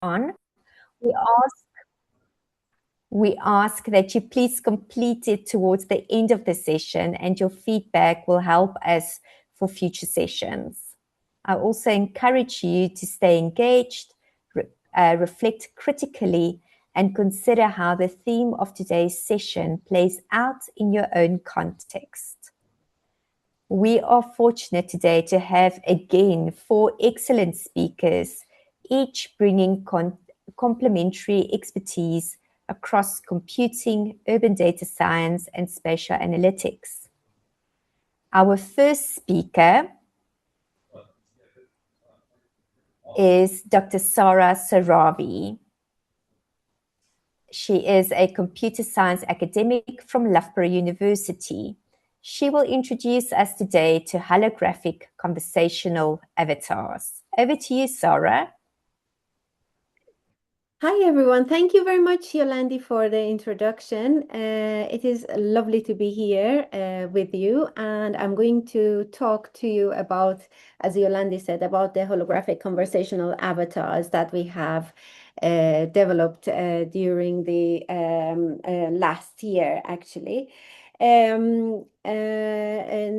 on. We ask that you please complete it towards the end of the session, and your feedback will help us for future sessions. I also encourage you to stay engaged, reflect critically, and consider how the theme of today's session plays out in your own context. We are fortunate today to have again 4 excellent speakers, each bringing complementary expertise across computing, urban data science, and spatial analytics. Our first speaker is Dr. Sara Sarabi. She is a computer science academic from Loughborough University. She will introduce us today to holographic conversational avatars. Over to you, Sara. Hi, everyone. Thank you very much, Yolandi, for the introduction. It is lovely to be here with you, and I'm going to talk to you about, as Yolandi said, about the holographic conversational avatars that we have developed during the last year, actually.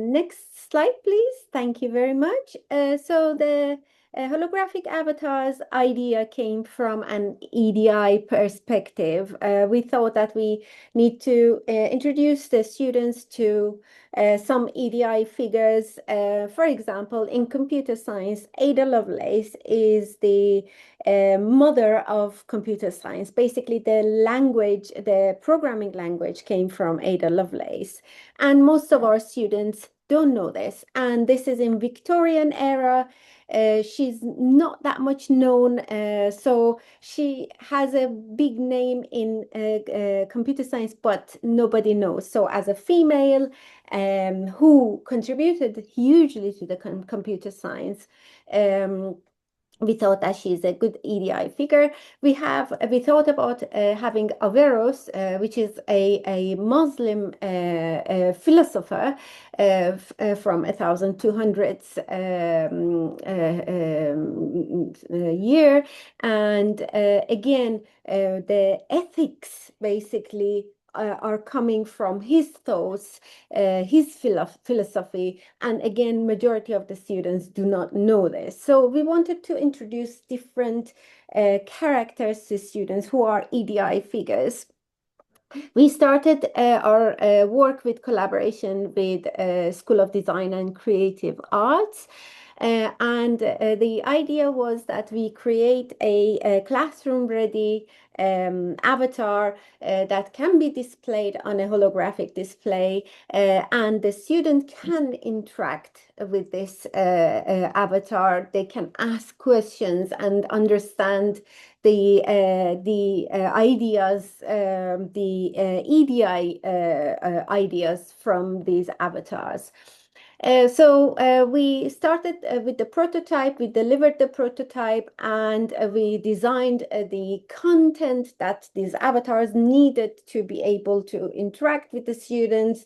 Next slide, please. Thank you very much. So the holographic avatars idea came from an EDI perspective. We thought that we need to introduce the students to some EDI figures. For example, in computer science, Ada Lovelace is the mother of computer science. Basically, the language, the programming language came from Ada Lovelace. And most of our students don't know this. And this is in Victorian era. She's not that much known, so she has a big name in computer science, but nobody knows. So as a female who contributed hugely to the computer science, we thought that she's a good EDI figure. We thought about having Averroes, which is a Muslim philosopher from 1200s year, and again the ethics basically are coming from his thoughts, his philosophy, and again, majority of the students do not know this. So we wanted to introduce different characters to students who are EDI figures. We started our work with collaboration with School of Design and Creative Arts. And the idea was that we create a classroom-ready avatar that can be displayed on a holographic display, and the student can interact with this avatar. They can ask questions and understand the ideas, the EDI ideas from these avatars. So we started with the prototype, we delivered the prototype, and we designed the content that these avatars needed to be able to interact with the students.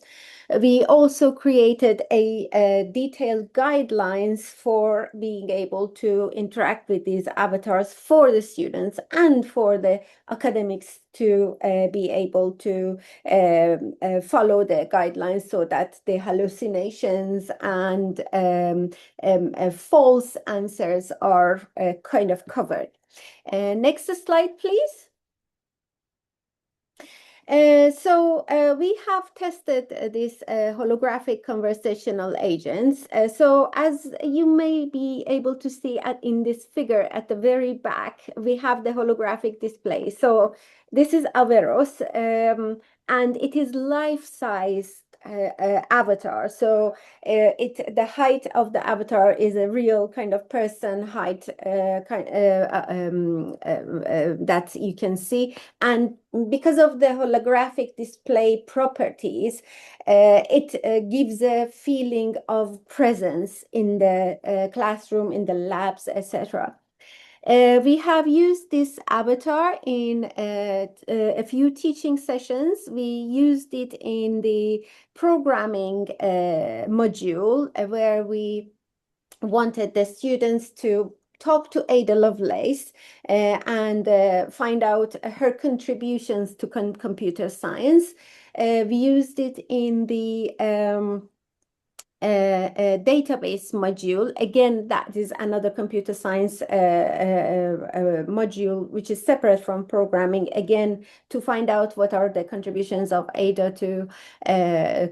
We also created a detailed guidelines for being able to interact with these avatars for the students and for the academics to be able to follow the guidelines so that the hallucinations and false answers are kind of covered. Next slide, please. So we have tested these holographic conversational agents. So as you may be able to see in this figure at the very back, we have the holographic display. So this is Averroes, and it is life-size avatar. So the height of the avatar is a real kind of person height that you can see, and because of the holographic display properties, it gives a feeling of presence in the classroom, in the labs, etc. We have used this avatar in a few teaching sessions. We used it in the programming module where we wanted the students to talk to Ada Lovelace and find out her contributions to computer science. We used it in the database module. Again, that is another computer science module, which is separate from programming, again, to find out what are the contributions of Ada to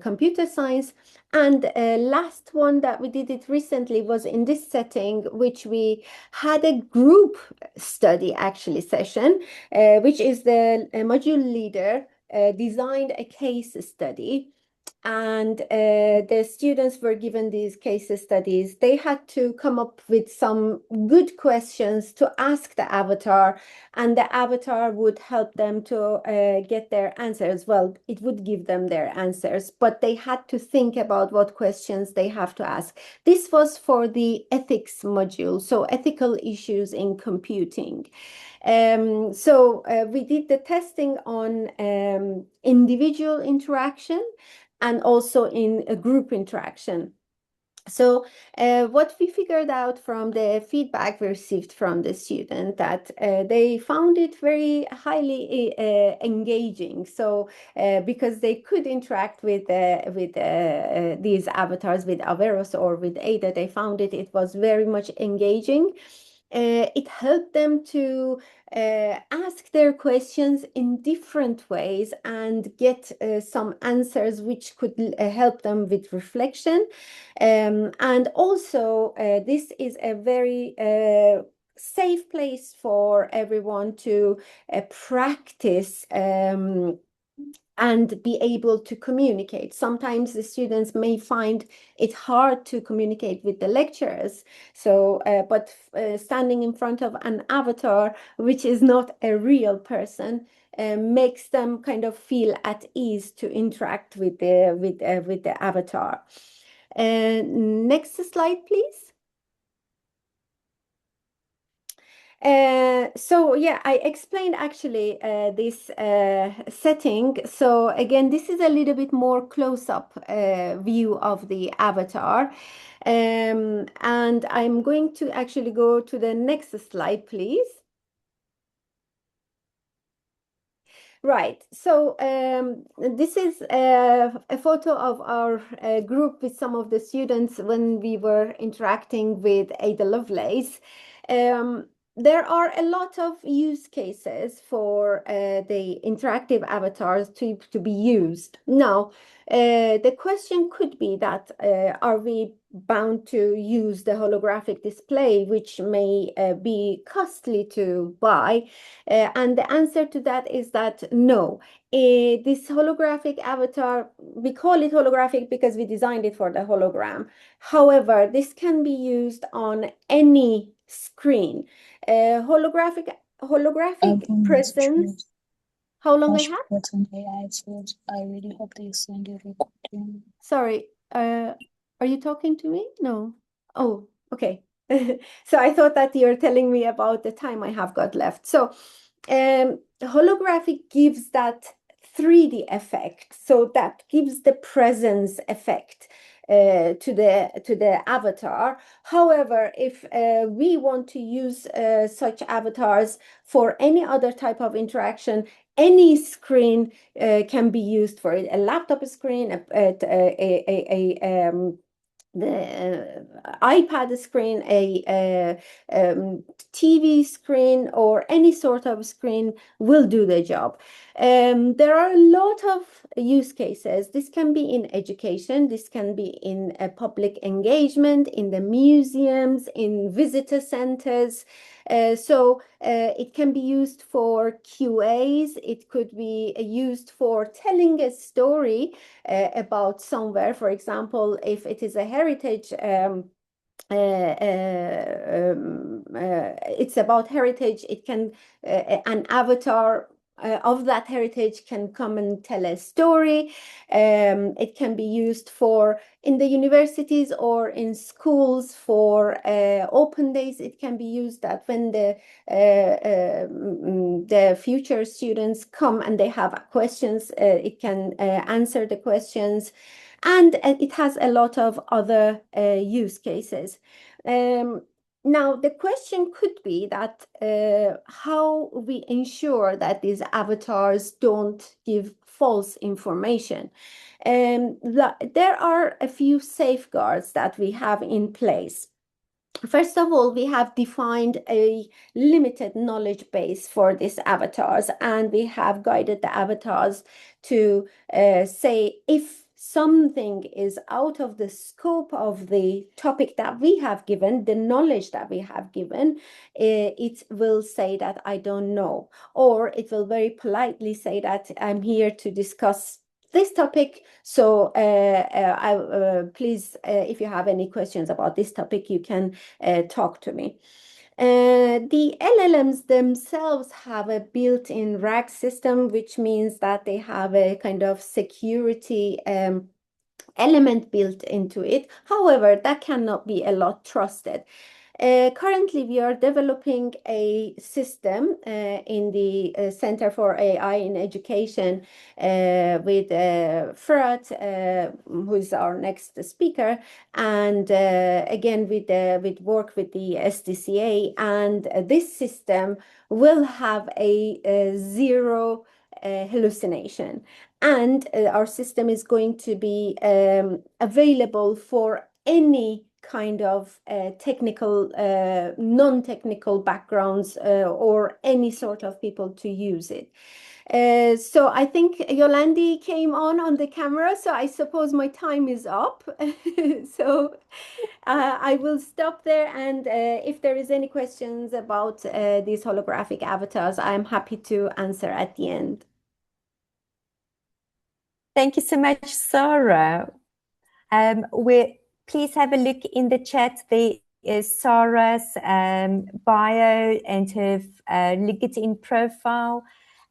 computer science. And last one that we did it recently was in this setting, which we had a group study actually session, which is the module leader designed a case study, and the students were given these case studies. They had to come up with some good questions to ask the avatar, and the avatar would help them to get their answers. Well, it would give them their answers, but they had to think about what questions they have to ask. This was for the ethics module, so ethical issues in computing. We did the testing on individual interaction and also in a group interaction. So what we figured out from the feedback we received from the student, that they found it very highly engaging. So because they could interact with these avatars, with Averroes or with Ada, they found it was very much engaging. It helped them to ask their questions in different ways and get some answers which could help them with reflection. And also, this is a very safe place for everyone to practice and be able to communicate. Sometimes the students may find it hard to communicate with the lecturers. So, but standing in front of an avatar, which is not a real person, makes them kind of feel at ease to interact with the avatar. Next slide, please. So yeah, I explained actually this setting. So again, this is a little bit more close-up view of the avatar. And I'm going to actually go to the next slide, please. Right. So this is a photo of our group with some of the students when we were interacting with Ada Lovelace. There are a lot of use cases for the interactive avatars to be used. Now, the question could be that are we bound to use the holographic display, which may be costly to buy? And the answer to that is that no. This holographic avatar, we call it holographic because we designed it for the hologram. However, this can be used on any screen. Holographic presence. How long I have? I really hope that you send your recording. Sorry, are you talking to me? No. Oh, okay. So I thought that you're telling me about the time I have got left. So holographic gives that 3D effect. So that gives the presence effect to the avatar. However, if we want to use such avatars for any other type of interaction, any screen can be used for it. A laptop screen, the iPad screen, a TV screen, or any sort of screen will do the job. There are a lot of use cases. This can be in education, this can be in public engagement, in the museums, in visitor centers. So it can be used for QAs. It could be used for telling a story about somewhere. For example, if it is a heritage it's about heritage, it can an avatar of that heritage can come and tell a story. It can be used for in the universities or in schools for open days. It can be used that when the future students come and they have questions, it can answer the questions. And it has a lot of other use cases. Now, the question could be that how we ensure that these avatars don't give false information. There are a few safeguards that we have in place. First of all, we have defined a limited knowledge base for these avatars, and we have guided the avatars to say if something is out of the scope of the topic that we have given, the knowledge that we have given, it will say that I don't know, or it will very politely say that I'm here to discuss this topic. So please, if you have any questions about this topic, you can talk to me. The LLMs themselves have a built-in RAG system, which means that they have a kind of security element built into it. However, that cannot be a lot trusted. Currently, we are developing a system in the Center for AI in Education with Fred, who is our next speaker, and again with work with the SDCA. And this system will have a zero hallucination. And our system is going to be available for any kind of technical, non-technical backgrounds or any sort of people to use it. So I think Yolandi came on the camera, so I suppose my time is up. So I will stop there, and if there is any questions about these holographic avatars, I'm happy to answer at the end. Thank you so much, Sarah. Please have a look in the chat. There is Sarah's bio and her LinkedIn profile.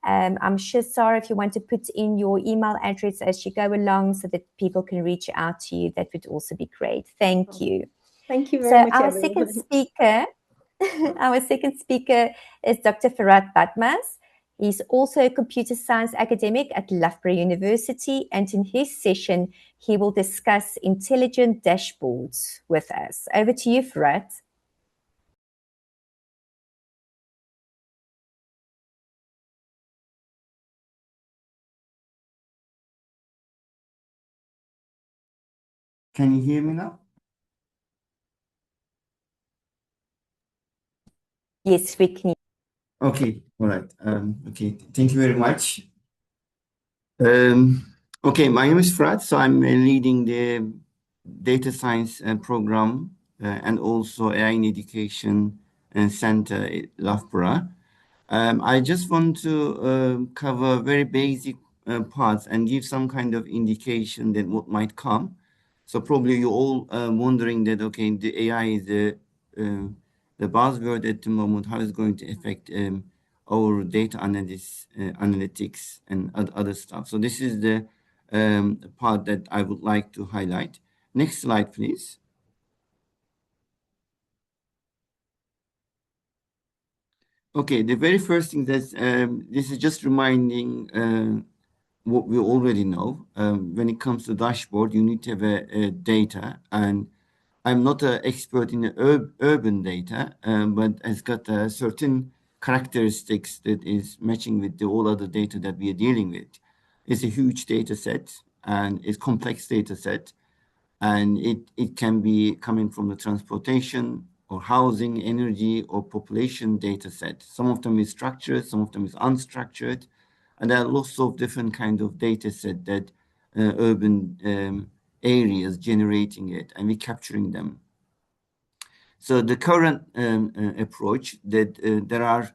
I'm sure, Sarah, if you want to put in your email address as you go along so that people can reach out to you, that would also be great. Thank you. Thank you very much, our everyone. second speaker, our second speaker is Dr. Farad Batmas. He's also a computer science academic at Loughborough University, and in his session, he will discuss intelligent dashboards with us. Over to you, Farad. Can you hear me now? Yes, we can. Okay, all right. Okay, thank you very much. Okay, my name is Frat, so I'm leading the data science program and also AI in Education Center at Loughborough. I just want to cover very basic parts and give some kind of indication that what might come. So probably you're all wondering that, okay, the AI is the buzzword at the moment, how is it going to affect our data analytics and other stuff. So this is the part that I would like to highlight. Next slide, please. Okay, the very first thing that this is just reminding what we already know. When it comes to dashboard, you need to have a data, and I'm not an expert in urban data, but it's got certain characteristics that is matching with the all other data that we are dealing with. It's a huge data set, and it's complex data set, and it can be coming from the transportation or housing, energy, or population data set. Some of them is structured, some of them is unstructured, and there are lots of different kind of data set that urban areas generating it, and we're capturing them. So the current approach that there are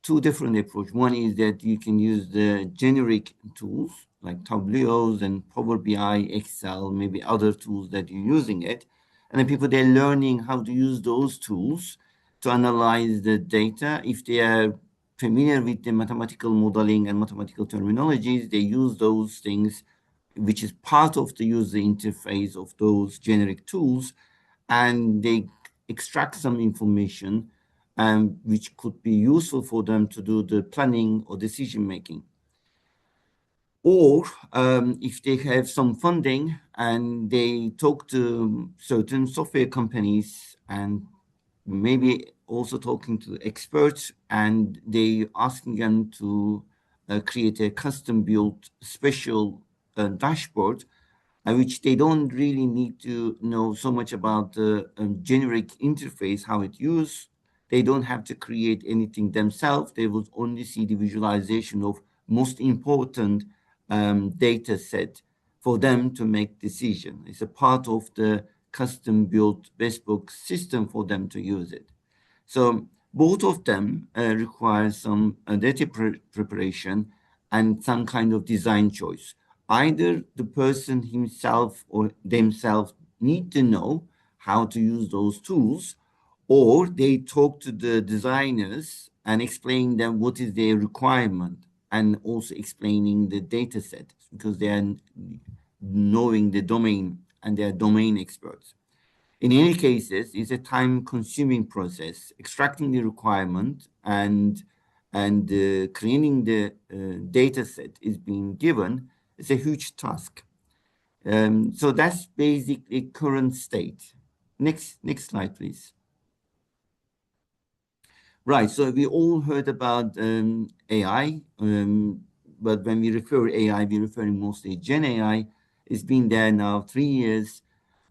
two different approaches. One is that you can use the generic tools like Tableaus and Power BI, Excel, maybe other tools that you're using it. And then people, they're learning how to use those tools to analyze the data. If they are familiar with the mathematical modeling and mathematical terminologies, they use those things, which is part of the user interface of those generic tools, and they extract some information which could be useful for them to do the planning or decision making. Or if they have some funding and they talk to certain software companies and maybe also talking to experts, and they asking them to create a custom built special dashboard, which they don't really need to know so much about the generic interface, how it used. They don't have to create anything themselves. They will only see the visualization of most important data set for them to make decision. It's a part of the custom built bespoke system for them to use it. So both of them require some data preparation and some kind of design choice. Either the person himself or themselves need to know how to use those tools, or they talk to the designers and explain them what is their requirement, and also explaining the data set, because they are knowing the domain and they are domain experts. In any cases, it's a time-consuming process. Extracting the requirement and creating the data set is being given. It's a huge task. So that's basically current state. Next slide, please. Right. So we all heard about AI, but when we refer AI, we're referring mostly Gen AI. It's been there now 3 years.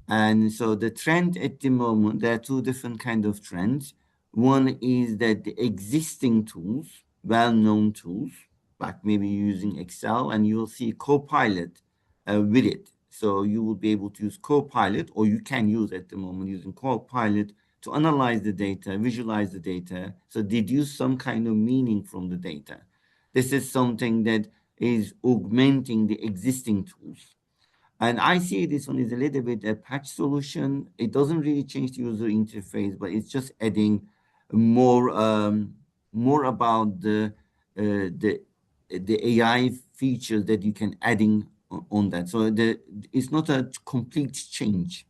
And so the trend at the moment, there are two different kind of trends. One is that the existing tools, well-known tools, like maybe using Excel, and you will see Copilot with it. So you will be able to use Copilot, or you can use at the moment using Copilot to analyze the data, visualize the data, so deduce some kind of meaning from the data. This is something that is augmenting the existing tools. And I see this one is a little bit a patch solution. It doesn't really change the user interface, but it's just adding more about the AI features that you can adding on that. So it's not a complete change.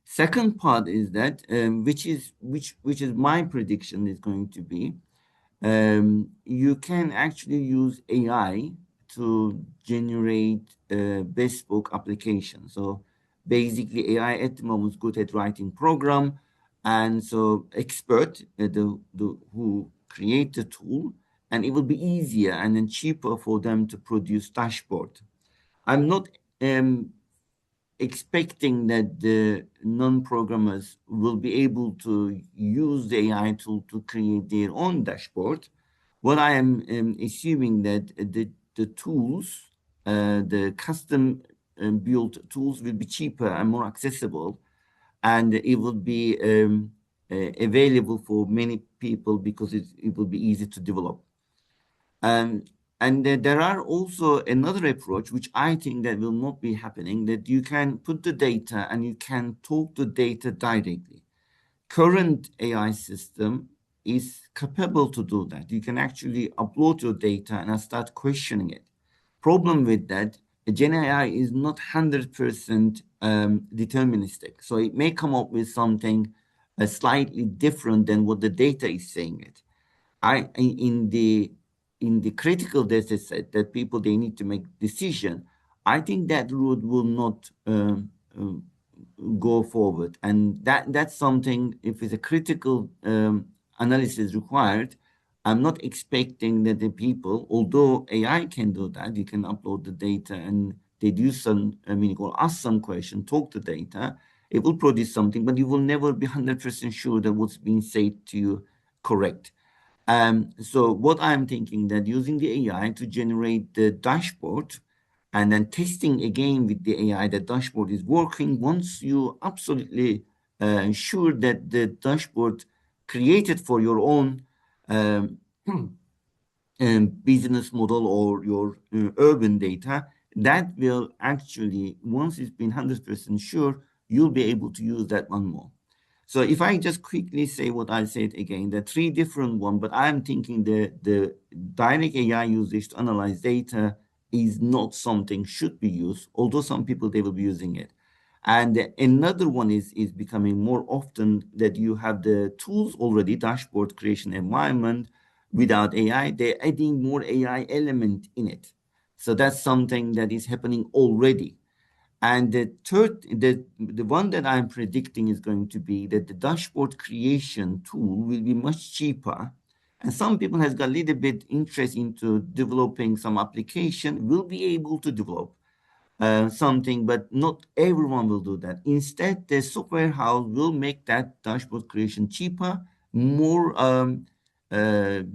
Second part is that which is my prediction is going to be, you can actually use AI to generate bespoke application. So basically, AI at the moment is good at writing program, and so expert who create the tool, and it will be easier and then cheaper for them to produce dashboard. I'm not expecting that the non-programmers will be able to use the AI tool to create their own dashboard. What I am assuming that the tools, the custom built tools will be cheaper and more accessible, and it will be available for many people because it will be easy to develop. And there are also another approach, which I think that will not be happening, that you can put the data and you can talk to data directly. Current AI system is capable to do that. You can actually upload your data and start questioning it. Problem with that, Gen AI is not 100% deterministic. So it may come up with something slightly different than what the data is saying it. In the critical data set that people they need to make decision, I think that route will not go forward, and that's something. If it's a critical analysis required, I'm not expecting that the people, although AI can do that, you can upload the data and deduce some meaning or ask some question, talk to data, it will produce something, but you will never be 100% sure that what's being said to you correct. So what I'm thinking that using the AI to generate the dashboard and then testing again with the AI, the dashboard is working. Once you absolutely sure that the dashboard created for your own business model or your urban data, that will actually, once it's been 100% sure, you'll be able to use that one more. So if I just quickly say what I said again, there are three different ones, but I'm thinking the direct AI usage to analyze data is not something should be used, although some people, they will be using it. And another one is becoming more often that you have the tools already, dashboard creation environment without AI, they're adding more AI element in it. So that's something that is happening already. And the third, the one that I'm predicting is going to be that the dashboard creation tool will be much cheaper. And some people has got a little bit interest into developing some application, will be able to develop something, but not everyone will do that. Instead, the software house will make that dashboard creation cheaper, more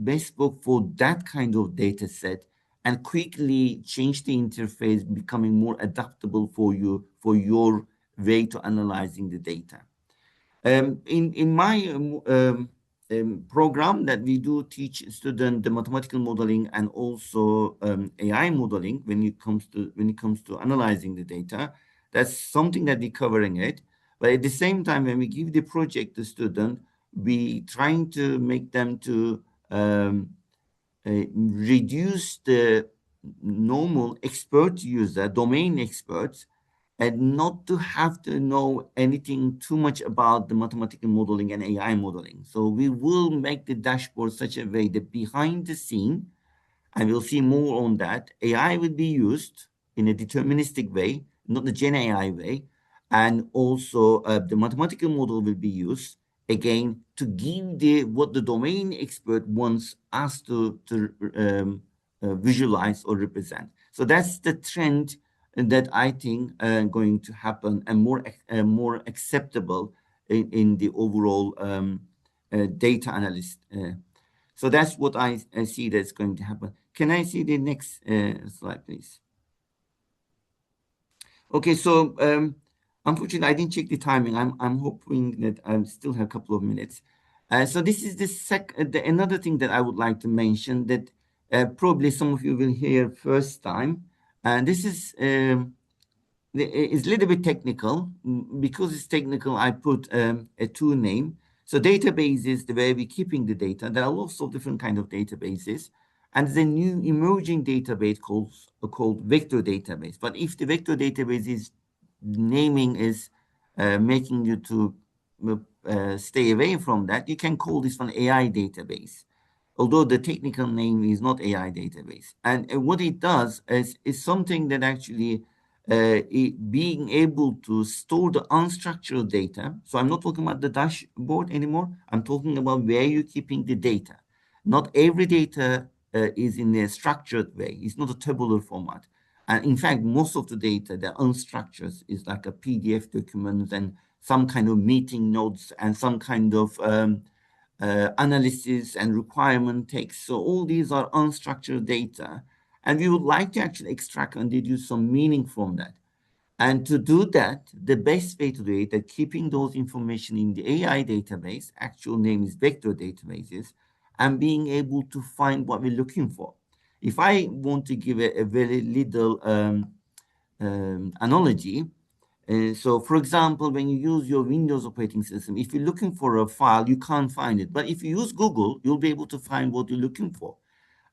bespoke for that kind of data set, and quickly change the interface, becoming more adaptable for you, for your way to analyzing the data. In my program that we do teach students the mathematical modeling and also AI modeling when it comes to analyzing the data. That's something that we're covering it. But at the same time, when we give the project to student, we trying to make them to reduce the normal expert user, domain experts, and not to have to know anything too much about the mathematical modeling and AI modeling. So we will make the dashboard such a way that behind the scene, and we'll see more on that, AI will be used in a deterministic way, not the Gen AI way, and also the mathematical model will be used again to give what the domain expert wants us to visualize or represent. So that's the trend that I think going to happen and more acceptable in the overall data analyst. So that's what I see that's going to happen. Can I see the next slide, please? Okay, so unfortunately, I didn't check the timing. I'm hoping that I still have a couple of minutes. So this is another thing that I would like to mention that probably some of you will hear first time. And this is it's a little bit technical. Because it's technical, I put a tool name. So databases, the way we're keeping the data, there are lots of different kind of databases. And there's a new emerging database called vector database. But if the vector database is naming is making you to stay away from that, you can call this one AI database, although the technical name is not AI database. And what it does is something that actually being able to store the unstructured data. So I'm not talking about the dashboard anymore. I'm talking about where you're keeping the data. Not every data is in a structured way. It's not a tabular format. And in fact, most of the data, the unstructured, is like a PDF document and some kind of meeting notes and some kind of analysis and requirement text. So all these are unstructured data. And we would like to actually extract and deduce some meaning from that. And to do that, the best way to do it, that keeping those information in the AI database, actual name is vector databases, and being able to find what we're looking for. If I want to give a very little analogy, so for example, when you use your Windows operating system, if you're looking for a file, you can't find it. But if you use Google, you'll be able to find what you're looking for.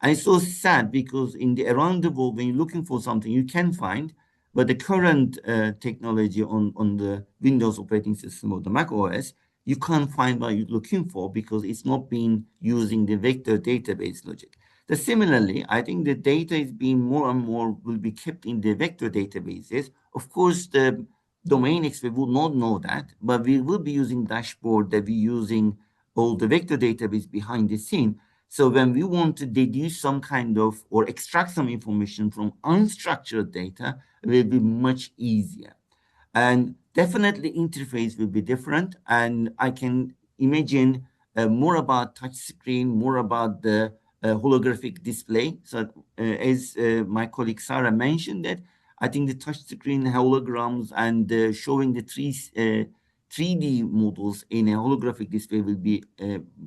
And it's so sad because around the world, when you're looking for something, you can find, but the current technology on the Windows operating system or the Mac OS, you can't find what you're looking for because it's not being using the vector database logic. Similarly, I think the data is being more and more will be kept in the vector databases. Of course, the domain expert will not know that, but we will be using dashboard that we're using all the vector database behind the scene. So when we want to deduce some kind of or extract some information from unstructured data, it will be much easier. And definitely interface will be different. And I can imagine more about touch screen, more about the holographic display. So as my colleague Sarah mentioned that, I think the touch screen holograms and showing the 3D models in a holographic display will be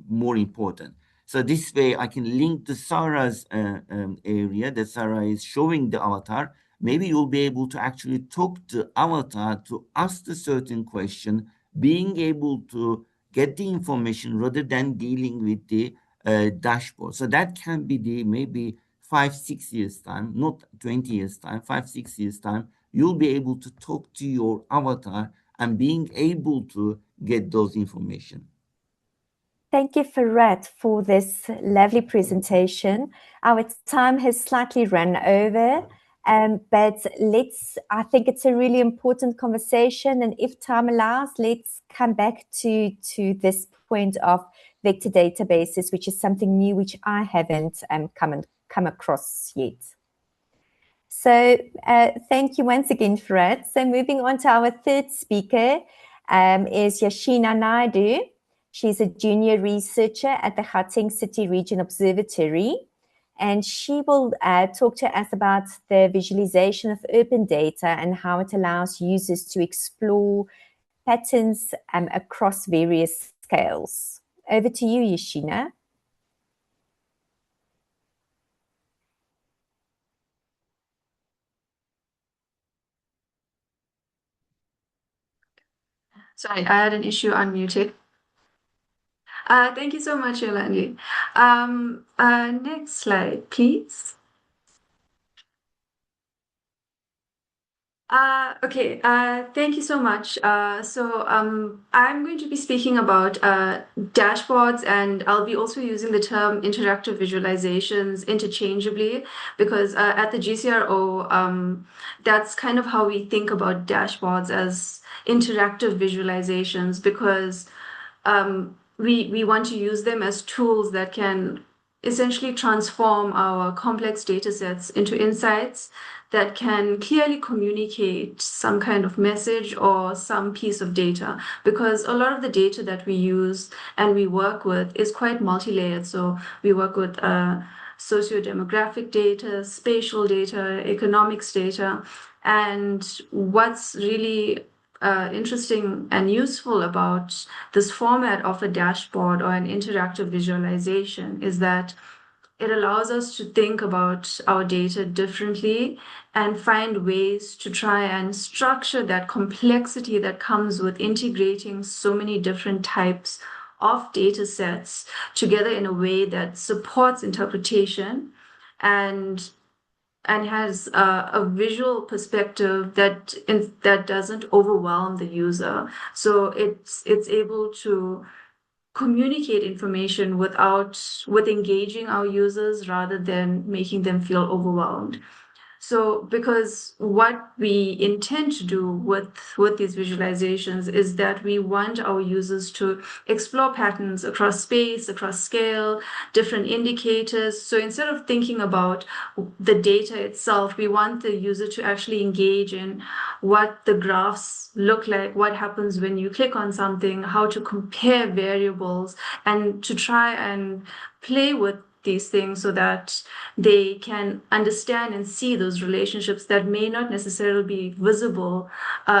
more important. So this way I can link to Sarah's area that Sarah is showing the avatar. Maybe you'll be able to actually talk to avatar to ask the certain question, being able to get the information rather than dealing with the dashboard. So that can be the maybe 5-6 years time, not 20 years time, 5-6 years time, you'll be able to talk to your avatar and being able to get those information. Thank you, Farad, for this lovely presentation. Our time has slightly run over, But I think it's a really important conversation. And if time allows, let's come back to this point of vector databases, which is something new, which I haven't come across yet. So thank you once again, Fred. So moving on to our third speaker is Yashina Naidu. She's a junior researcher at the Gauteng City Region Observatory. And she will talk to us about the visualization of urban data and how it allows users to explore patterns across various scales. Over to you, Yashina. Sorry, I had an issue unmuted. Thank you so much, Yolandi. Next slide, please. Okay, thank you so much. I'm going to be speaking about dashboards, and I'll be also using the term interactive visualizations interchangeably because at the GCRO, that's kind of how we think about dashboards as interactive visualizations because we want to use them as tools that can essentially transform our complex data sets into insights that can clearly communicate some kind of message or some piece of data because a lot of the data that we use and we work with is quite multi-layered. So we work with socio-demographic data, spatial data, economics data, and what's really interesting and useful about this format of a dashboard or an interactive visualization is that it allows us to think about our data differently and find ways to try and structure that complexity that comes with integrating so many different types of data sets together in a way that supports interpretation and has a visual perspective that doesn't overwhelm the user. So it's able to communicate information with engaging our users rather than making them feel overwhelmed. So because what we intend to do with these visualizations is that we want our users to explore patterns across space, across scale, different indicators. So instead of thinking about the data itself, we want the user to actually engage in what the graphs look like, what happens when you click on something, how to compare variables, and to try and play with these things so that they can understand and see those relationships that may not necessarily be visible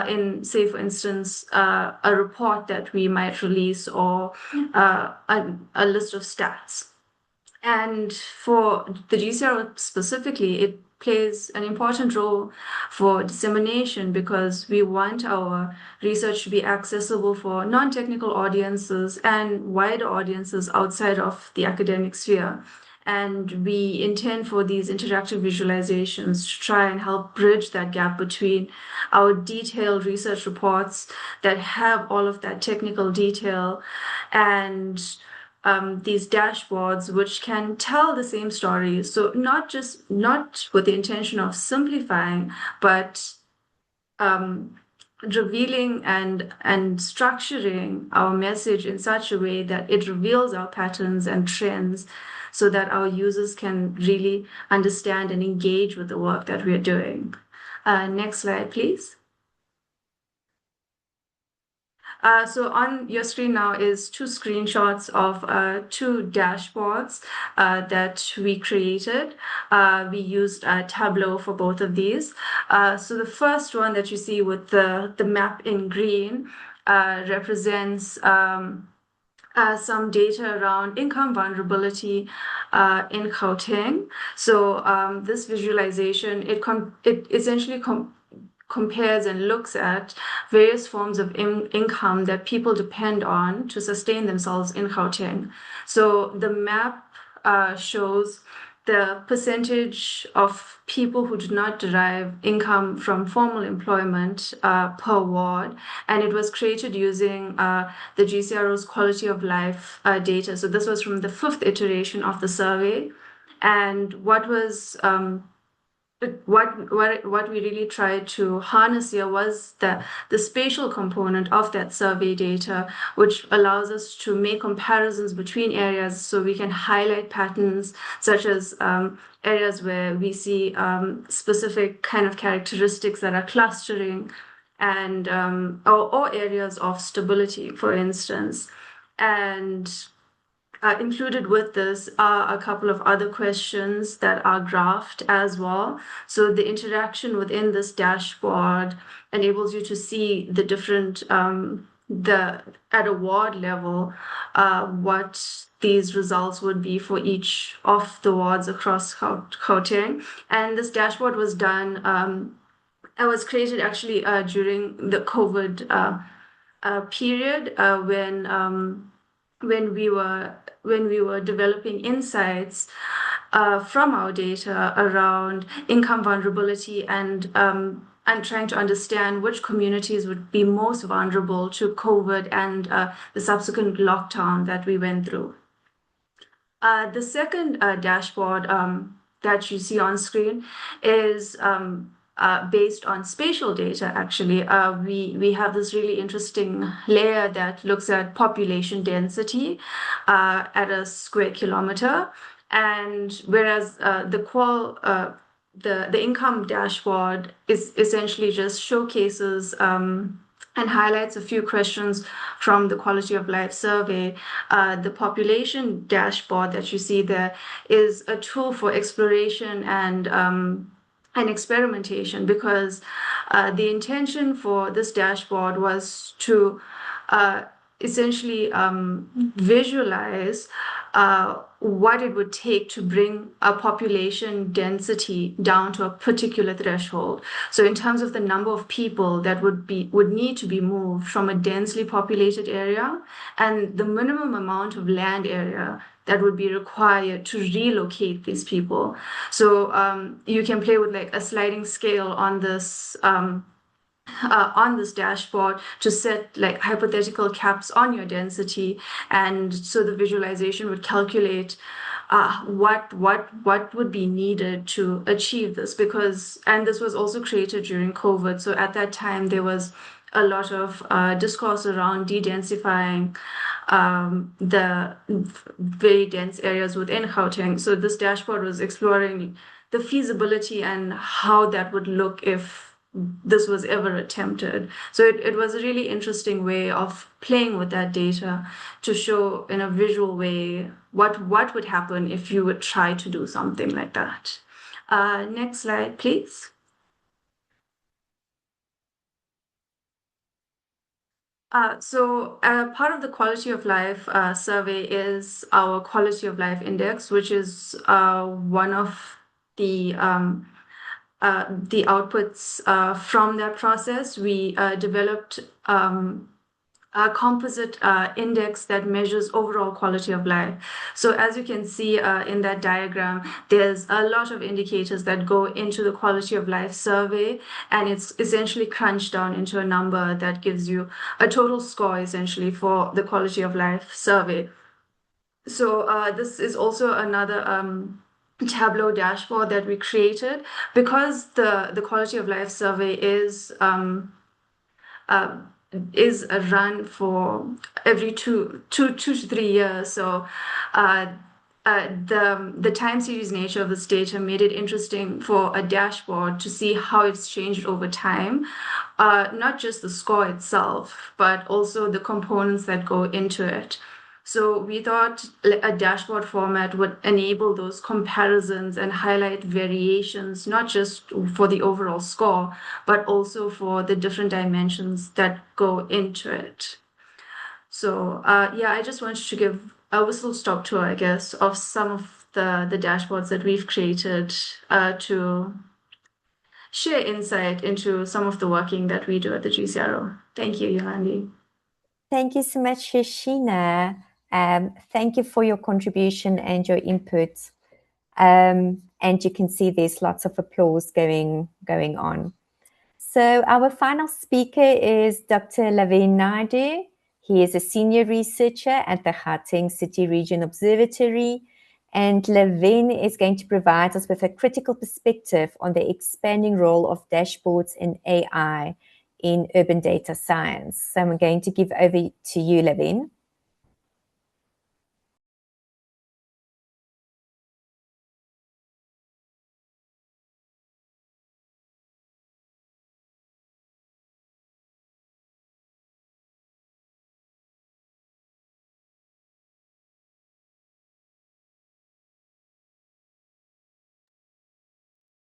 in, say, for instance, a report that we might release or a list of stats. And for the GCRO specifically, it plays an important role for dissemination because we want our research to be accessible for non-technical audiences and wider audiences outside of the academic sphere. And we intend for these interactive visualizations to try and help bridge that gap between our detailed research reports that have all of that technical detail and these dashboards which can tell the same story. So not with the intention of simplifying, but revealing and structuring our message in such a way that it reveals our patterns and trends so that our users can really understand and engage with the work that we're doing. Next slide, please. So on your screen now is two screenshots of two dashboards that we created. We used Tableau for both of these. So the first one that you see with the map in green represents some data around income vulnerability in Gauteng. So this visualization, it essentially compares and looks at various forms of income that people depend on to sustain themselves in Gauteng. So the map shows the percentage of people who do not derive income from formal employment per ward, and it was created using the GCRO's quality of life data. So this was from the 5th iteration of the survey, and what was what we really tried to harness here was the spatial component of that survey data, which allows us to make comparisons between areas so we can highlight patterns such as areas where we see specific kind of characteristics that are clustering and or areas of stability, for instance. And included with this are a couple of other questions that are graphed as well. So the interaction within this dashboard enables you to see the different, at a ward level, what these results would be for each of the wards across Gauteng. And this dashboard was done, it was created actually during the COVID period when we were developing insights from our data around income vulnerability and trying to understand which communities would be most vulnerable to COVID and the subsequent lockdown that we went through. The second dashboard that you see on screen is based on spatial data, actually. We have this really interesting layer that looks at population density at a square kilometer. And whereas the income dashboard is essentially just showcases and highlights a few questions from the quality of life survey. The population dashboard that you see there is a tool for exploration and experimentation, because the intention for this dashboard was to essentially visualize what it would take to bring a population density down to a particular threshold. So in terms of the number of people that would need to be moved from a densely populated area and the minimum amount of land area that would be required to relocate these people. So you can play with like a sliding scale on this dashboard to set like hypothetical caps on your density, and so the visualization would calculate what would be needed to achieve this, and this was also created during COVID. So at that time there was a lot of discourse around de-densifying the very dense areas within Gauteng. So this dashboard was exploring the feasibility and how that would look if this was ever attempted. So it was a really interesting way of playing with that data to show in a visual way what would happen if you would try to do something like that. Next slide, please. So part of the quality of life survey is our quality of life index, which is one of the outputs from that process. We developed a composite index that measures overall quality of life. So as you can see in that diagram, there's a lot of indicators that go into the quality of life survey, and it's essentially crunched down into a number that gives you a total score essentially for the quality of life survey. So this is also another Tableau dashboard that we created, because the quality of life survey is a run for every two to 3 years. So the time series nature of this data made it interesting for a dashboard to see how it's changed over time, not just the score itself, but also the components that go into it. So we thought a dashboard format would enable those comparisons and highlight variations, not just for the overall score, but also for the different dimensions that go into it. So yeah, I just wanted to give a whistle-stop tour, I guess, of some of the dashboards that we've created to share insight into some of the working that we do at the GCRO. Thank you, Yolandi. Thank you so much, Shashina. Thank you for your contribution and your input. And you can see there's lots of applause going on. So our final speaker is Dr. Laveen Naidu. He is a senior researcher at the Gauteng City Region Observatory, And Levin is going to provide us with a critical perspective on the expanding role of dashboards in AI in urban data science. So I'm going to give over to you, Levin.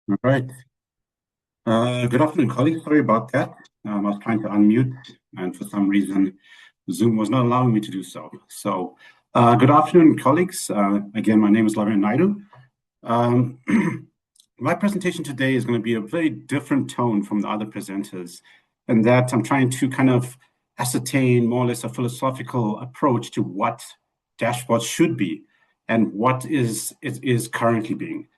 All right. Good afternoon, colleagues. Sorry about that. I was trying to unmute, and for some reason, Zoom was not allowing me to do so. So, good afternoon, colleagues. Again, my name is Lavin Naidu. My presentation today is going to be a very different tone from the other presenters, in that I'm trying to kind of ascertain more or less a philosophical approach to what dashboards should be and what it is currently being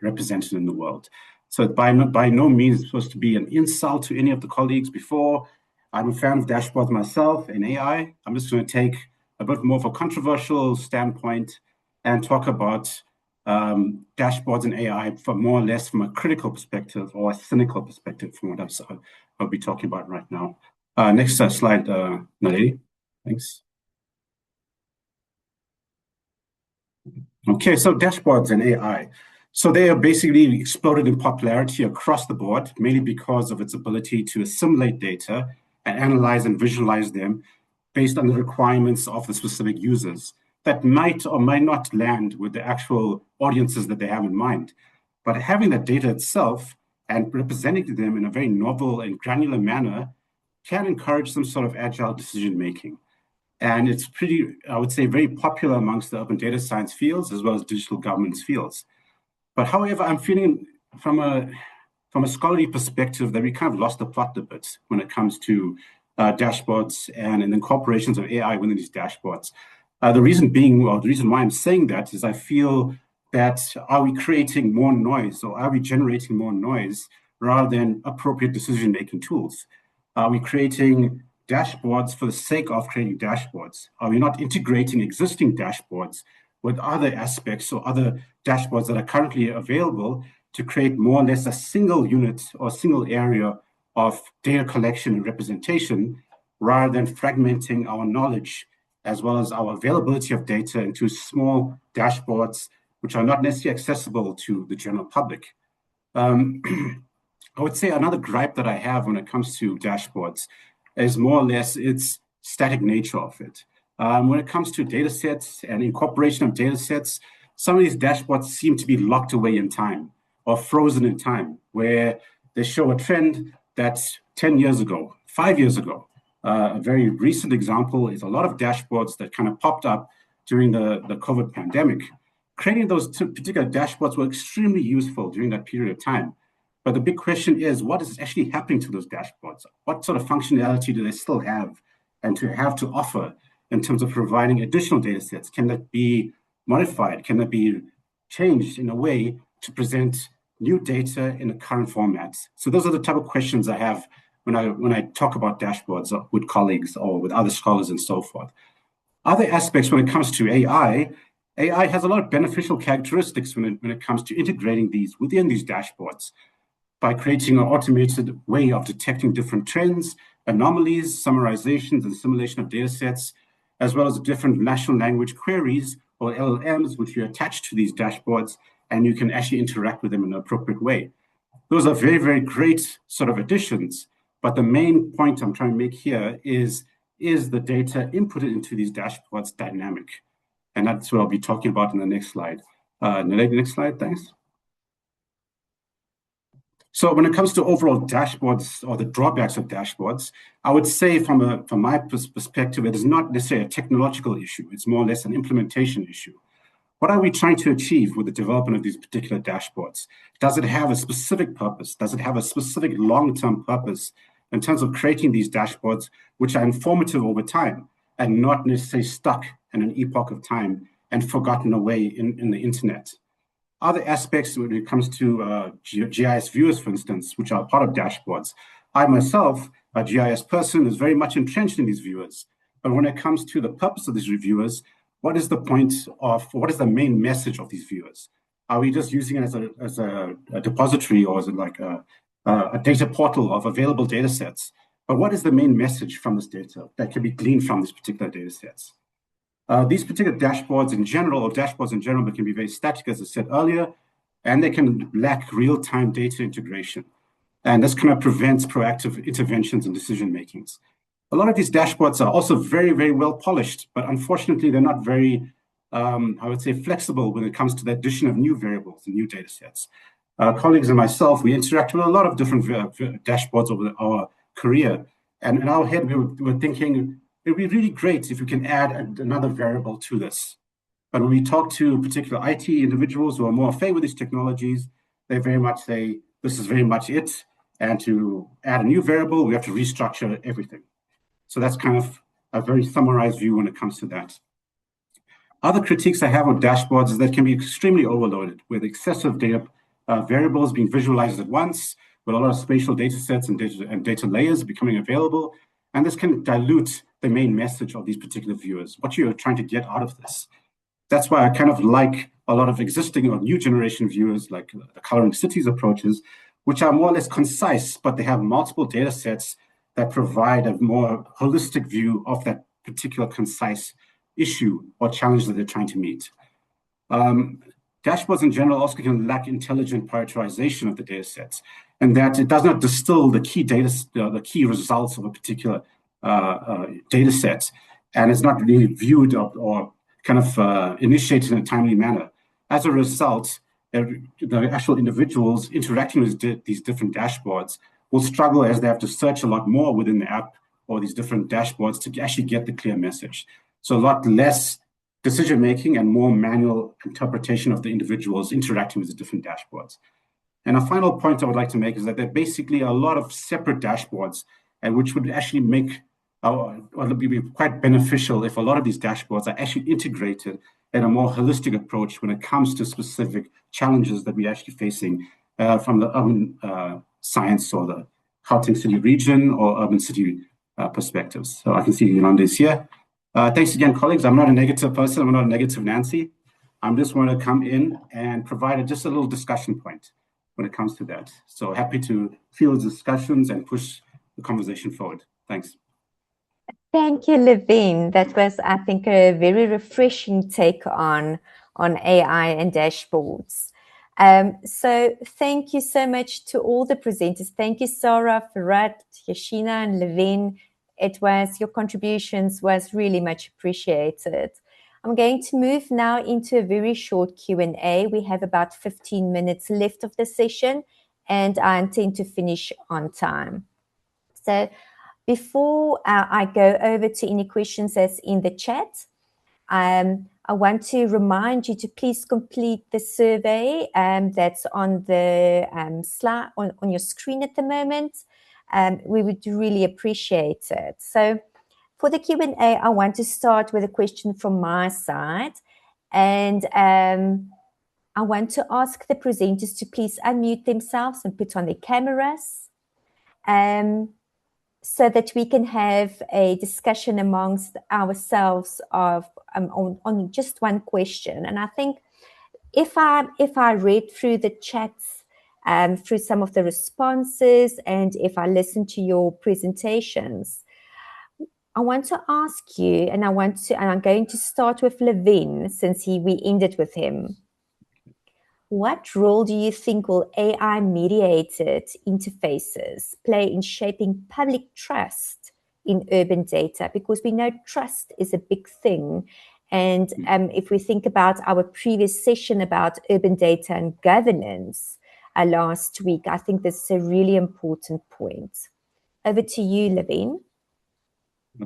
represented in the world. So by no means supposed to be an insult to any of the colleagues before. I'm a fan of dashboards myself in AI. I'm just going to take a bit more of a controversial standpoint and talk about dashboards in AI from more or less from a critical perspective or a cynical perspective from what I'll be talking about right now. Next slide, Naledi. Thanks. Okay, so dashboards and AI. So they are basically exploded in popularity across the board, mainly because of its ability to assimilate data and analyze and visualize them based on the requirements of the specific users that might or might not land with the actual audiences that they have in mind. But having that data itself and representing them in a very novel and granular manner can encourage some sort of agile decision making. And it's pretty, I would say, very popular amongst the urban data science fields as well as digital governance fields. But however, I'm feeling from a scholarly perspective that we kind of lost the plot a bit when it comes to dashboards and incorporations of AI within these dashboards. The reason being, or the reason why I'm saying that is I feel that are we creating more noise or are we generating more noise rather than appropriate decision-making tools? Are we creating dashboards for the sake of creating dashboards? Are we not integrating existing dashboards with other aspects or other dashboards that are currently available to create more or less a single unit or single area of data collection and representation rather than fragmenting our knowledge as well as our availability of data into small dashboards which are not necessarily accessible to the general public? I would say another gripe that I have when it comes to dashboards is more or less its static nature of it. When it comes to data sets and incorporation of data sets, some of these dashboards seem to be locked away in time or frozen in time, where they show a trend that's 10 years ago, 5 years ago. A very recent example is a lot of dashboards that kind of popped up during the COVID pandemic. Creating those particular dashboards were extremely useful during that period of time. But the big question is, what is actually happening to those dashboards? What sort of functionality do they still have and to have to offer in terms of providing additional data sets? Can that be modified? Can that be changed in a way to present new data in the current formats? So those are the type of questions I have when I talk about dashboards with colleagues or with other scholars and so forth. Other aspects when it comes to AI has a lot of beneficial characteristics when it comes to integrating these within these dashboards by creating an automated way of detecting different trends, anomalies, summarizations, and simulation of data sets, as well as different natural language queries or LLMs, which you attach to these dashboards, and you can actually interact with them in an appropriate way. Those are very, very great sort of additions, but the main point I'm trying to make here is the data inputted into these dashboards dynamic? And that's what I'll be talking about in the next slide. Next slide, thanks. So when it comes to overall dashboards or the drawbacks of dashboards, I would say from my perspective, it is not necessarily a technological issue. It's more or less an implementation issue. What are we trying to achieve with the development of these particular dashboards? Does it have a specific purpose? Does it have a specific long-term purpose in terms of creating these dashboards which are informative over time and not necessarily stuck in an epoch of time and forgotten away in the internet? Other aspects when it comes to GIS viewers, for instance, which are part of dashboards. I myself, a GIS person, is very much entrenched in these viewers. But when it comes to the purpose of these reviewers, what is the point of, what is the main message of these viewers? Are we just using it as a depository, or is it like a data portal of available data sets? But what is the main message from this data that can be gleaned from these particular data sets? These particular dashboards in general, or dashboards in general, can be very static, as I said earlier, and they can lack real-time data integration. And this kind of prevents proactive interventions and decision makings. A lot of these dashboards are also very, very well polished, but unfortunately, they're not very, I would say, flexible when it comes to the addition of new variables and new data sets. Colleagues and myself, we interact with a lot of different dashboards over our career. And in our head, we were thinking, it'd be really great if we can add another variable to this. But when we talk to particular IT individuals who are more familiar with these technologies, they very much say, this is very much it. And to add a new variable, we have to restructure everything. So that's kind of a very summarized view when it comes to that. Other critiques I have of dashboards is that can be extremely overloaded with excessive data variables being visualized at once, with a lot of spatial data sets and data layers becoming available. And this can dilute the main message of these particular viewers, what you're trying to get out of this. That's why I kind of like a lot of existing or new generation viewers, like the Coloring Cities approaches, which are more or less concise, but they have multiple data sets that provide a more holistic view of that particular concise issue or challenge that they're trying to meet. Dashboards in general also can lack intelligent prioritization of the data sets, and that it does not distill the key data, the key results of a particular data set, and it's not really viewed or kind of initiated in a timely manner. As a result, the actual individuals interacting with these different dashboards will struggle as they have to search a lot more within the app or these different dashboards to actually get the clear message. So a lot less decision-making and more manual interpretation of the individuals interacting with the different dashboards. And a final point I would like to make is that there are basically a lot of separate dashboards, and which would actually make be quite beneficial if a lot of these dashboards are actually integrated in a more holistic approach when it comes to specific challenges that we're actually facing from the urban science or the Gauteng city region or urban city perspectives. So I can see Yolanda is here. Thanks again, colleagues. I'm not a negative person. I'm not a negative Nancy. I'm just want to come in and provide just a little discussion point when it comes to that. So happy to field discussions and push the conversation forward. Thanks. Thank you, Levine. That was, I think, a very refreshing take on AI and dashboards. So thank you so much to all the presenters. Thank you, Sarah, Farad, Yashina, and Levine. Your contributions was really much appreciated. I'm going to move now into a very short Q&A. We have about 15 minutes left of the session, and I intend to finish on time. So before I go over to any questions that's in the chat, I want to remind you to please complete the survey that's on the slide on your screen at the moment. We would really appreciate it. So for the Q&A, I want to start with a question from my side. And I want to ask the presenters to please unmute themselves and put on their cameras so that we can have a discussion amongst ourselves of on just one question. And I think if I read through the chats, through some of the responses, and if I listen to your presentations, I want to ask you, and I'm going to start with Levine, since we ended with him. What role do you think will AI-mediated interfaces play in shaping public trust in urban data? Because we know trust is a big thing. And if we think about our previous session about urban data and governance last week, I think this is a really important point. Over to you, Levine.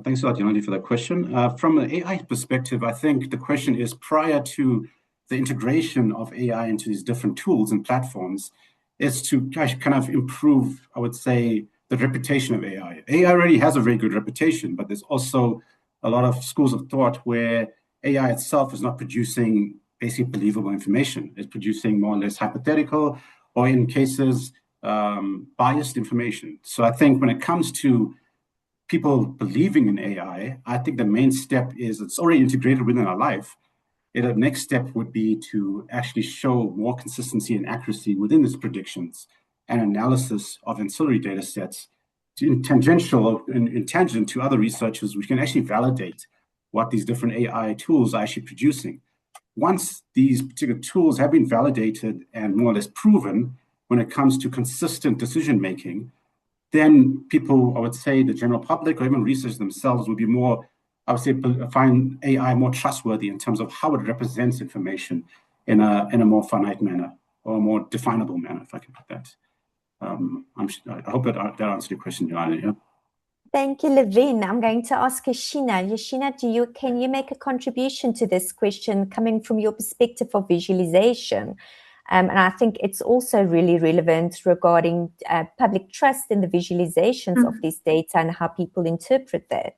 Thanks a lot, Yolandi, for that question. From an AI perspective, I think the question is prior to the integration of AI into these different tools and platforms is to kind of improve, I would say, the reputation of AI. AI already has a very good reputation, but there's also a lot of schools of thought where AI itself is not producing basically believable information. It's producing more or less hypothetical, or in cases, biased information. So I think when it comes to people believing in AI, I think the main step is it's already integrated within our life. The next step would be to actually show more consistency and accuracy within its predictions and analysis of ancillary data sets in tangent to other researchers, which can actually validate what these different AI tools are actually producing. Once these particular tools have been validated and more or less proven when it comes to consistent decision making, then people, I would say the general public or even researchers themselves would be more, I would say, find AI more trustworthy in terms of how it represents information in a more finite manner or a more definable manner, if I can put that. I hope that answered your question, Joanna. Yeah? Thank you, Levin. I'm going to ask Yashina. Yashina, can you make a contribution to this question coming from your perspective of visualization? And I think it's also really relevant regarding public trust in the visualizations of this data and how people interpret that.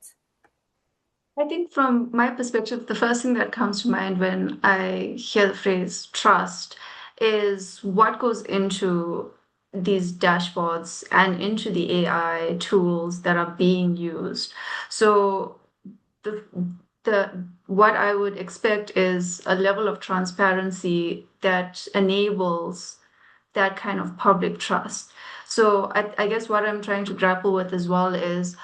I think from my perspective, the first thing that comes to mind when I hear the phrase trust is what goes into these dashboards and into the AI tools that are being used. So what I would expect is a level of transparency that enables that kind of public trust. So I guess what I'm trying to grapple with as well is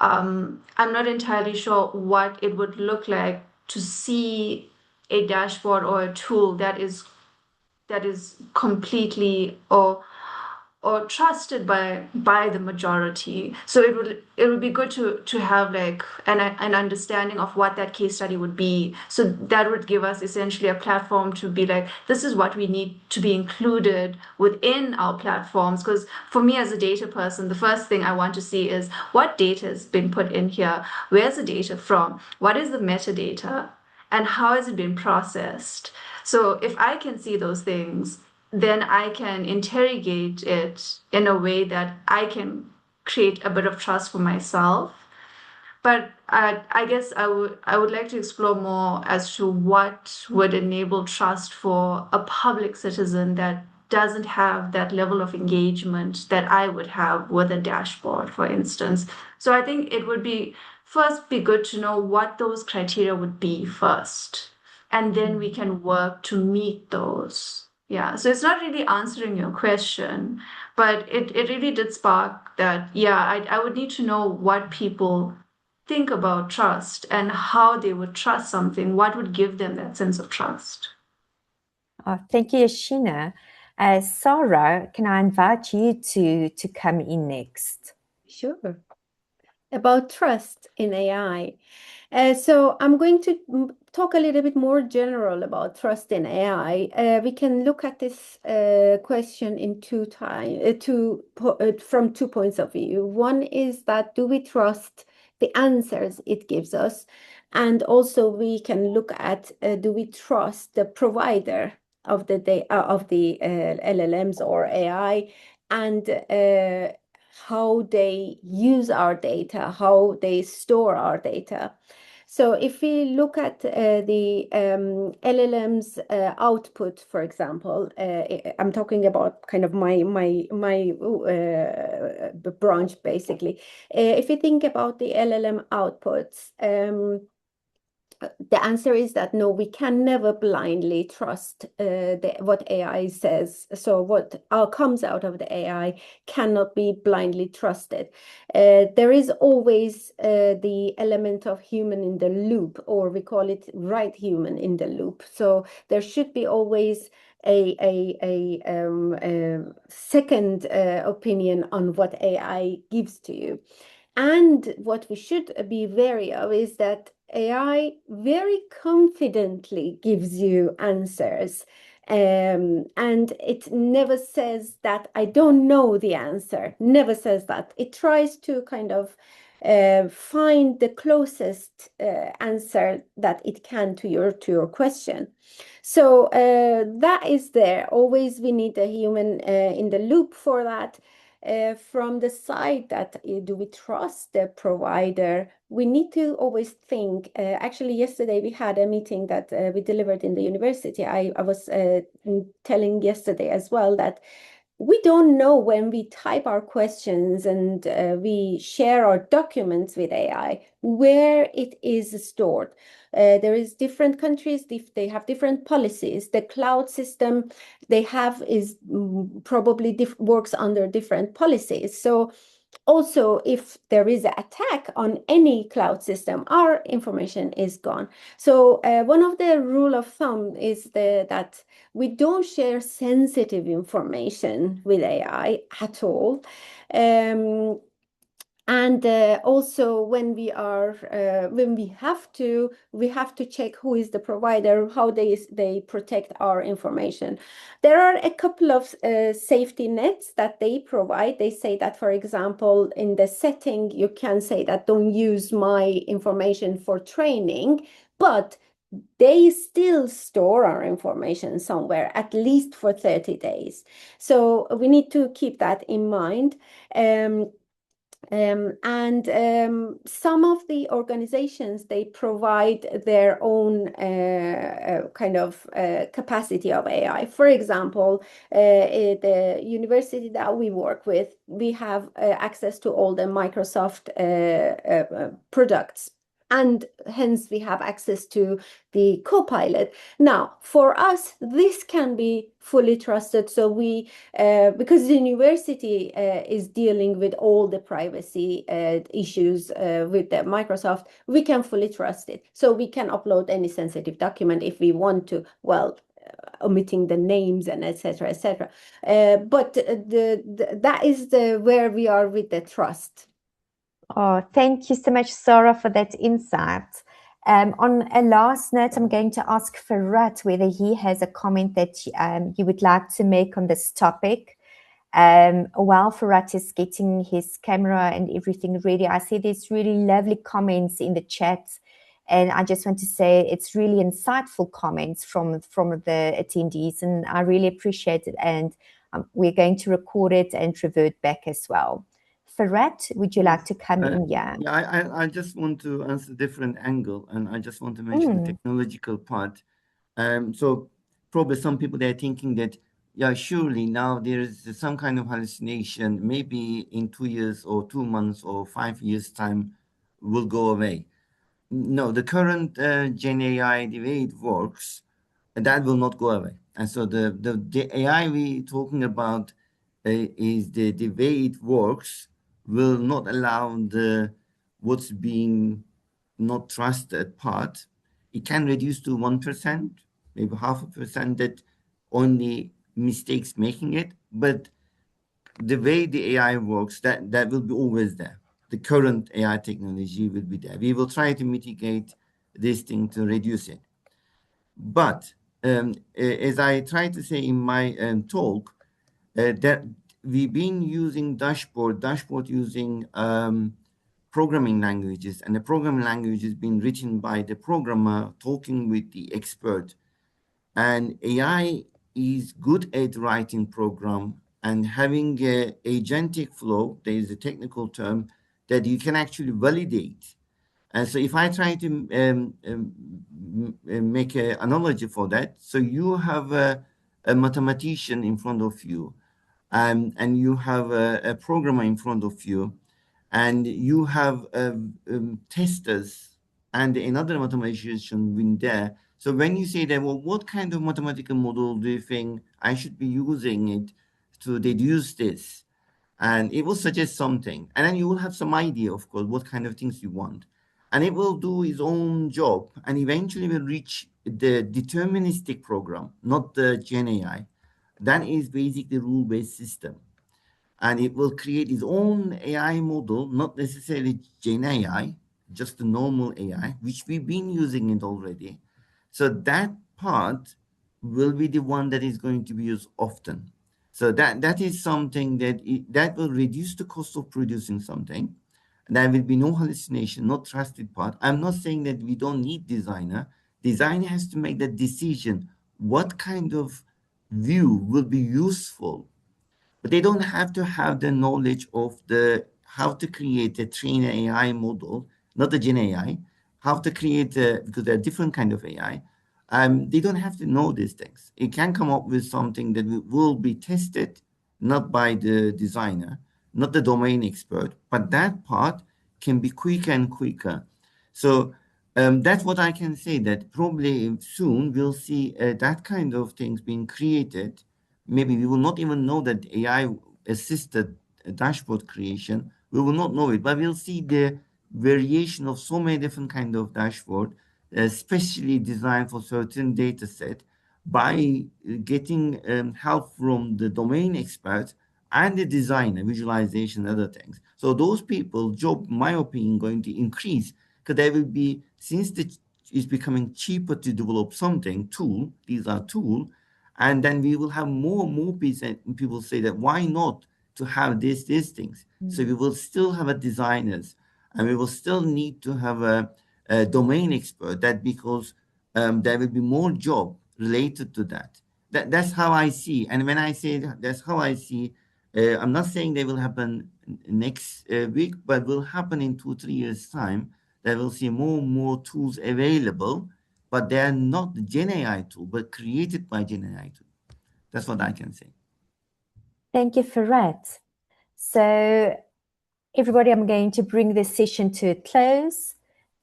I'm not entirely sure what it would look like to see a dashboard or a tool that is completely or trusted by the majority. So it would be good to have like an understanding of what that case study would be. So that would give us essentially a platform to be like, this is what we need to be included within our platforms. Because for me as a data person, the first thing I want to see is what data has been put in here, where's the data from, what is the metadata, and how has it been processed. So if I can see those things, then I can interrogate it in a way that I can create a bit of trust for myself. But I guess I would like to explore more as to what would enable trust for a public citizen that doesn't have that level of engagement that I would have with a dashboard, for instance. So I think it would be good to know what those criteria would be first, and then we can work to meet those. Yeah, so it's not really answering your question, but it really did spark that, yeah, I would need to know what people think about trust and how they would trust something, what would give them that sense of trust. Thank you, Yashina. Sarah, can I invite you to come in next? Sure. About trust in AI. So I'm going to talk a little bit more general about trust in AI. We can look at this question in from 2 points of view. One is that do we trust the answers it gives us? And also we can look at do we trust the provider of the LLMs or AI, and how they use our data, how they store our data. So if we look at the LLM's output, for example, I'm talking about kind of my branch, basically. If you think about the LLM outputs, the answer is that no, we can never blindly trust what AI says. So what comes out of the AI cannot be blindly trusted. There is always the element of human in the loop, or we call it right human in the loop. So there should be always a second opinion on what AI gives to you. And what we should be wary of is that AI very confidently gives you answers. And it never says that I don't know the answer, never says that. It tries to kind of find the closest answer that it can to your question. So that is there. Always we need a human in the loop for that. From the side that do we trust the provider, we need to always think. Actually, yesterday we had a meeting that we delivered in the university. I was telling yesterday as well that we don't know when we type our questions and we share our documents with AI, where it is stored. There is different countries, they have different policies. The cloud system they have is probably works under different policies. So also, if there is an attack on any cloud system, our information is gone. So one of the rule of thumb is that we don't share sensitive information with AI at all. And also when we have to check who is the provider, how they protect our information. There are a couple of safety nets that they provide. They say that, for example, in the setting, you can say that don't use my information for training, but they still store our information somewhere, at least for 30 days. So we need to keep that in mind. Some of the organizations, they provide their own kind of capacity of AI. For example, the university that we work with, we have access to all the Microsoft products. And hence we have access to the Copilot. Now, for us, this can be fully trusted. So we, because the university is dealing with all the privacy issues with the Microsoft, we can fully trust it. So we can upload any sensitive document if we want to, well, omitting the names and etc. But that is where we are with the trust. Oh, thank you so much, Sarah, for that insight. On a last note, I'm going to ask Farhat whether he has a comment that you would like to make on this topic. While Farhat is getting his camera and everything ready, I see there's really lovely comments in the chat. And I just want to say it's really insightful comments from the attendees, and I really appreciate it. And we're going to record it and revert back as well. Farhat, would you like to come in? Yeah. I just want to answer a different angle, and I just want to mention the technological part. So probably some people, they're thinking that, yeah, surely now there is some kind of hallucination, maybe in 2 years or 2 months or 5 years time will go away. No, the current Gen AI, the way it works, that will not go away. And so the AI we talking about is the way it works will not allow the what's being not trusted part. It can reduce to 1%, maybe 0.5% that only mistakes making it. But the way the AI works, that will be always there. The current AI technology will be there. We will try to mitigate this thing to reduce it. But as I try to say in my talk, that we've been using dashboard using programming languages, and the programming language is being written by the programmer talking with the expert. And AI is good at writing program and having a agentic flow. There is a technical term that you can actually validate. And so if I try to make an analogy for that, so you have a mathematician in front of you, and you have a programmer in front of you, and you have testers and another mathematician in there. So when you say that, well, what kind of mathematical model do you think I should be using it to deduce this? And it will suggest something. And then you will have some idea, of course, what kind of things you want. And it will do its own job and eventually will reach the deterministic program, not the Gen AI. That is basically rule-based system. And it will create its own AI model, not necessarily Gen AI, just the normal AI, which we've been using it already. So that part will be the one that is going to be used often. So that is something that will reduce the cost of producing something. There will be no hallucination, no trusted part. I'm not saying that we don't need designer. Designer has to make that decision. What kind of view will be useful? But they don't have to have the knowledge of how to create a train AI model, not the Gen AI, how to create because there are different kind of AI. They don't have to know these things. It can come up with something that will be tested not by the designer, not the domain expert, but that part can be quicker and quicker. So that's what I can say, that probably soon we'll see that kind of things being created. Maybe we will not even know that AI assisted dashboard creation. We will not know it, but we'll see the variation of so many different kind of dashboard, especially designed for certain data set, by getting help from the domain experts and the designer, visualization, other things. So those people job, in my opinion, going to increase, because there will be, since it's becoming cheaper to develop something, tool, these are tool, and then we will have more and more people say that why not to have these things. So we will still have a designers, and we will still need to have a domain expert, that because there will be more job related to that. That's how I see. And when I say that's how I see, I'm not saying they will happen next week, but will happen in 2-3 years time. That we'll see more and more tools available, but they are not the Gen AI tool, but created by Gen AI tool. That's what I can say. Thank you, Farhat. So everybody, I'm going to bring this session to a close.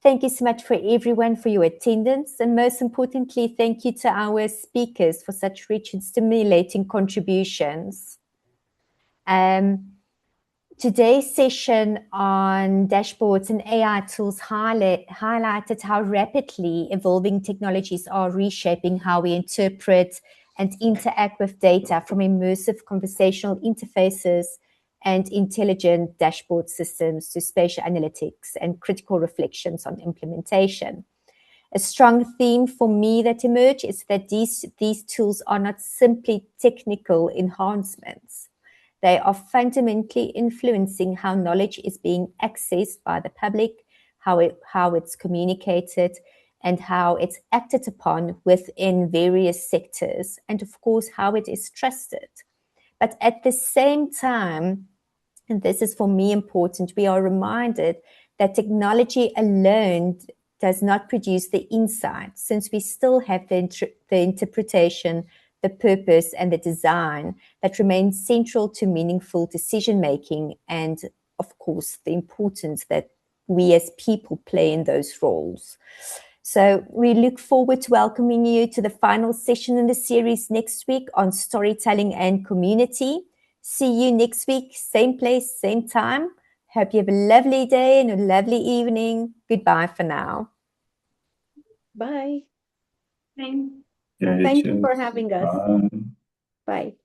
Thank you so much for everyone for your attendance. And most importantly, thank you to our speakers for such rich and stimulating contributions. Today's session on dashboards and AI tools highlighted how rapidly evolving technologies are reshaping how we interpret and interact with data, from immersive conversational interfaces and intelligent dashboard systems to spatial analytics and critical reflections on implementation. A strong theme for me that emerged is that these tools are not simply technical enhancements. They are fundamentally influencing how knowledge is being accessed by the public, how it's communicated, and how it's acted upon within various sectors, and of course, how it is trusted. But at the same time, and this is for me important, we are reminded that technology alone does not produce the insight, since we still have the interpretation, the purpose, and the design that remains central to meaningful decision-making, and of course, the importance that we as people play in those roles. So we look forward to welcoming you to the final session in the series next week on storytelling and community. See you next week, same place, same time. Hope you have a lovely day and a lovely evening. Goodbye for now. Bye. Thank Thank you for having us. Bye.